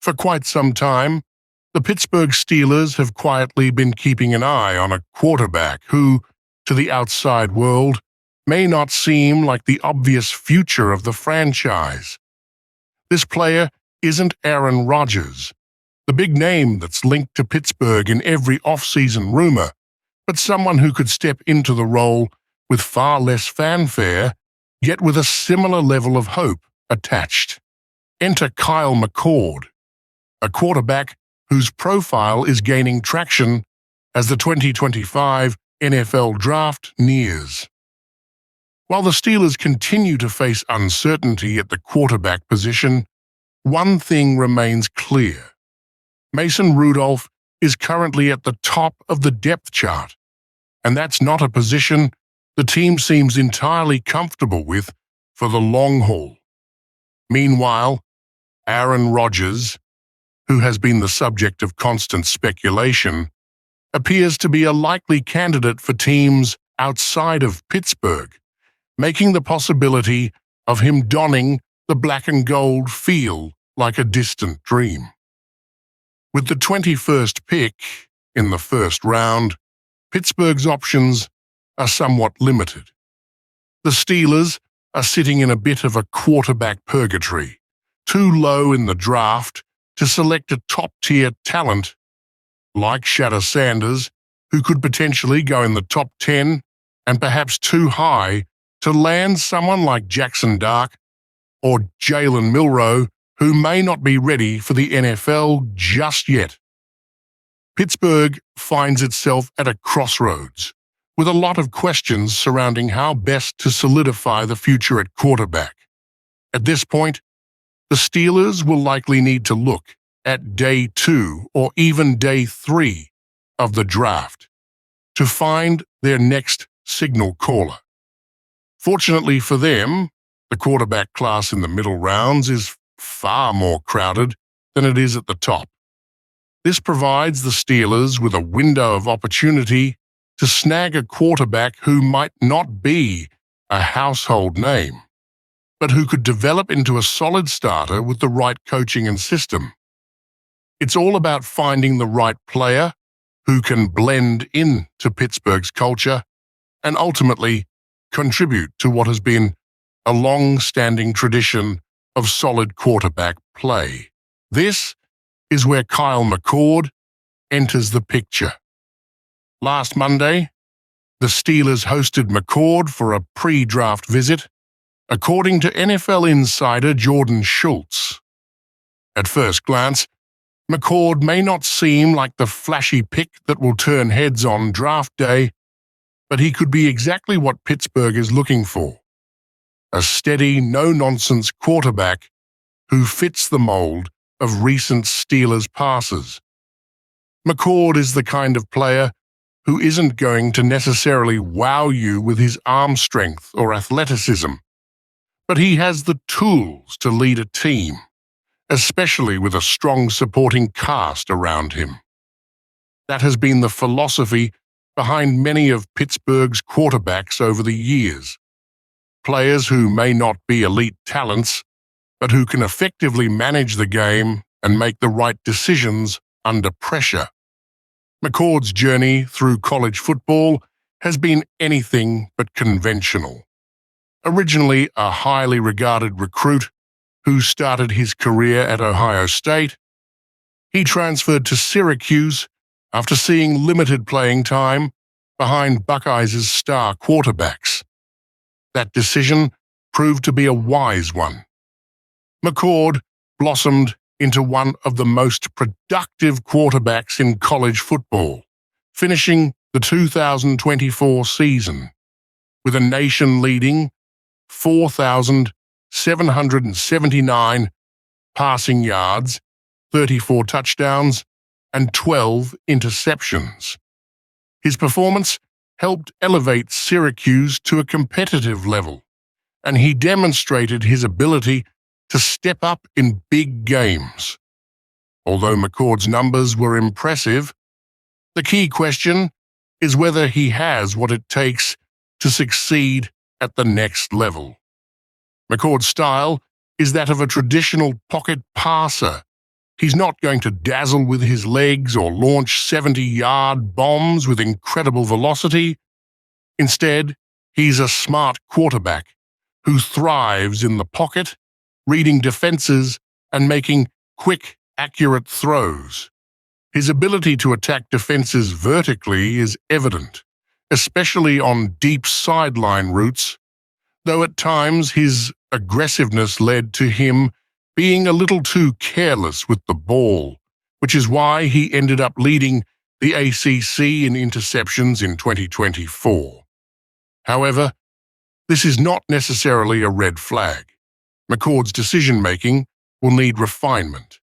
For quite some time, the Pittsburgh Steelers have quietly been keeping an eye on a quarterback who, to the outside world, may not seem like the obvious future of the franchise. This player isn't Aaron Rodgers, the big name that's linked to Pittsburgh in every off-season rumor, but someone who could step into the role with far less fanfare, yet with a similar level of hope attached. Enter Kyle McCord, a quarterback whose profile is gaining traction as the 2025 NFL Draft nears. While the Steelers continue to face uncertainty at the quarterback position, one thing remains clear. Mason Rudolph is currently at the top of the depth chart, and that's not a position the team seems entirely comfortable with for the long haul. Meanwhile, Aaron Rodgers, who has been the subject of constant speculation, appears to be a likely candidate for teams outside of Pittsburgh, making the possibility of him donning the black and gold feel like a distant dream. With the 21st pick in the first round, Pittsburgh's options are somewhat limited. The Steelers are sitting in a bit of a quarterback purgatory, too low in the draft to select a top-tier talent like Shatter Sanders, who could potentially go in the top 10, and perhaps too high to land someone like Jackson Dart or Jalen Milroe, who may not be ready for the NFL just yet. Pittsburgh finds itself at a crossroads, with a lot of questions surrounding how best to solidify the future at quarterback. At this point, the Steelers will likely need to look at day 2 or even day 3 of the draft to find their next signal caller. Fortunately for them, the quarterback class in the middle rounds is far more crowded than it is at the top. This provides the Steelers with a window of opportunity to snag a quarterback who might not be a household name, but who could develop into a solid starter with the right coaching and system. It's all about finding the right player who can blend into Pittsburgh's culture and ultimately contribute to what has been a long-standing tradition of solid quarterback play. This is where Kyle McCord enters the picture. Last Monday, the Steelers hosted McCord for a pre-draft visit, according to NFL insider Jordan Schultz. At first glance, McCord may not seem like the flashy pick that will turn heads on draft day, but he could be exactly what Pittsburgh is looking for. A steady, no-nonsense quarterback who fits the mold of recent Steelers passes. McCord is the kind of player who isn't going to necessarily wow you with his arm strength or athleticism, but he has the tools to lead a team, especially with a strong supporting cast around him. That has been the philosophy behind many of Pittsburgh's quarterbacks over the years. Players who may not be elite talents, but who can effectively manage the game and make the right decisions under pressure. McCord's journey through college football has been anything but conventional. Originally a highly regarded recruit who started his career at Ohio State, he transferred to Syracuse after seeing limited playing time behind Buckeyes' star quarterbacks. That decision proved to be a wise one. McCord blossomed into one of the most productive quarterbacks in college football, finishing the 2024 season with a nation-leading 4,779 passing yards, 34 touchdowns, and 12 interceptions. His performance helped elevate Syracuse to a competitive level, and he demonstrated his ability to step up in big games. Although McCord's numbers were impressive, the key question is whether he has what it takes to succeed at the next level. McCord's style is that of a traditional pocket passer, He's not going to dazzle with his legs or launch 70-yard bombs with incredible velocity. Instead, he's a smart quarterback who thrives in the pocket, reading defenses and making quick, accurate throws. His ability to attack defenses vertically is evident, especially on deep sideline routes, though at times his aggressiveness led to him being a little too careless with the ball, which is why he ended up leading the ACC in interceptions in 2024. However, this is not necessarily a red flag. McCord's decision-making will need refinement,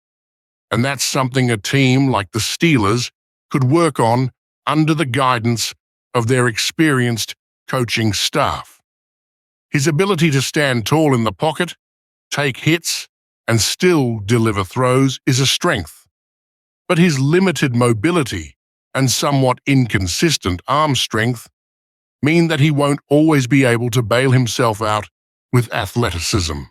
and that's something a team like the Steelers could work on under the guidance of their experienced coaching staff. His ability to stand tall in the pocket, take hits, and still deliver throws is a strength, but his limited mobility and somewhat inconsistent arm strength mean that he won't always be able to bail himself out with athleticism.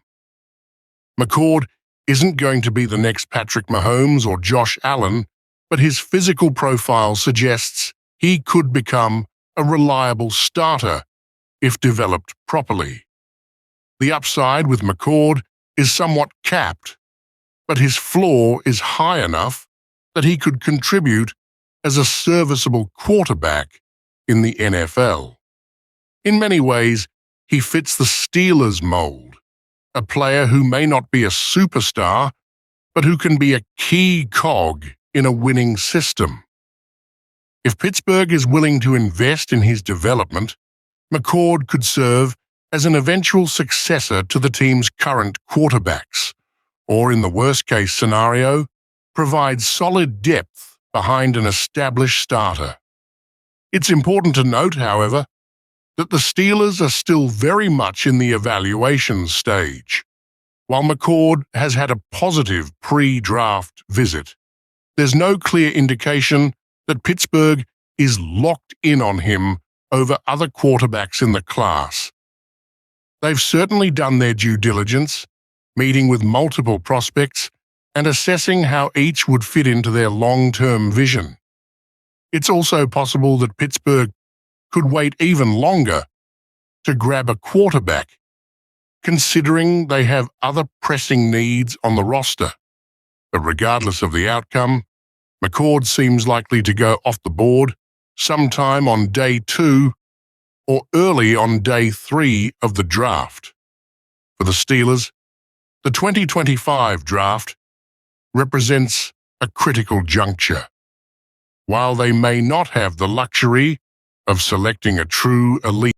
McCord isn't going to be the next Patrick Mahomes or Josh Allen, but his physical profile suggests he could become a reliable starter if developed properly. The upside with McCord is somewhat capped, but his floor is high enough that he could contribute as a serviceable quarterback in the NFL. In many ways, he fits the Steelers' mold, a player who may not be a superstar, but who can be a key cog in a winning system. If Pittsburgh is willing to invest in his development, McCord could serve as an eventual successor to the team's current quarterbacks, or in the worst-case scenario, provide solid depth behind an established starter. It's important to note, however, that the Steelers are still very much in the evaluation stage. While McCord has had a positive pre-draft visit, there's no clear indication that Pittsburgh is locked in on him over other quarterbacks in the class. They've certainly done their due diligence, meeting with multiple prospects and assessing how each would fit into their long-term vision. It's also possible that Pittsburgh could wait even longer to grab a quarterback, considering they have other pressing needs on the roster. But regardless of the outcome, McCord seems likely to go off the board sometime on day 2 or early on day 3 of the draft. For the Steelers, the 2025 draft represents a critical juncture. While they may not have the luxury of selecting a true elite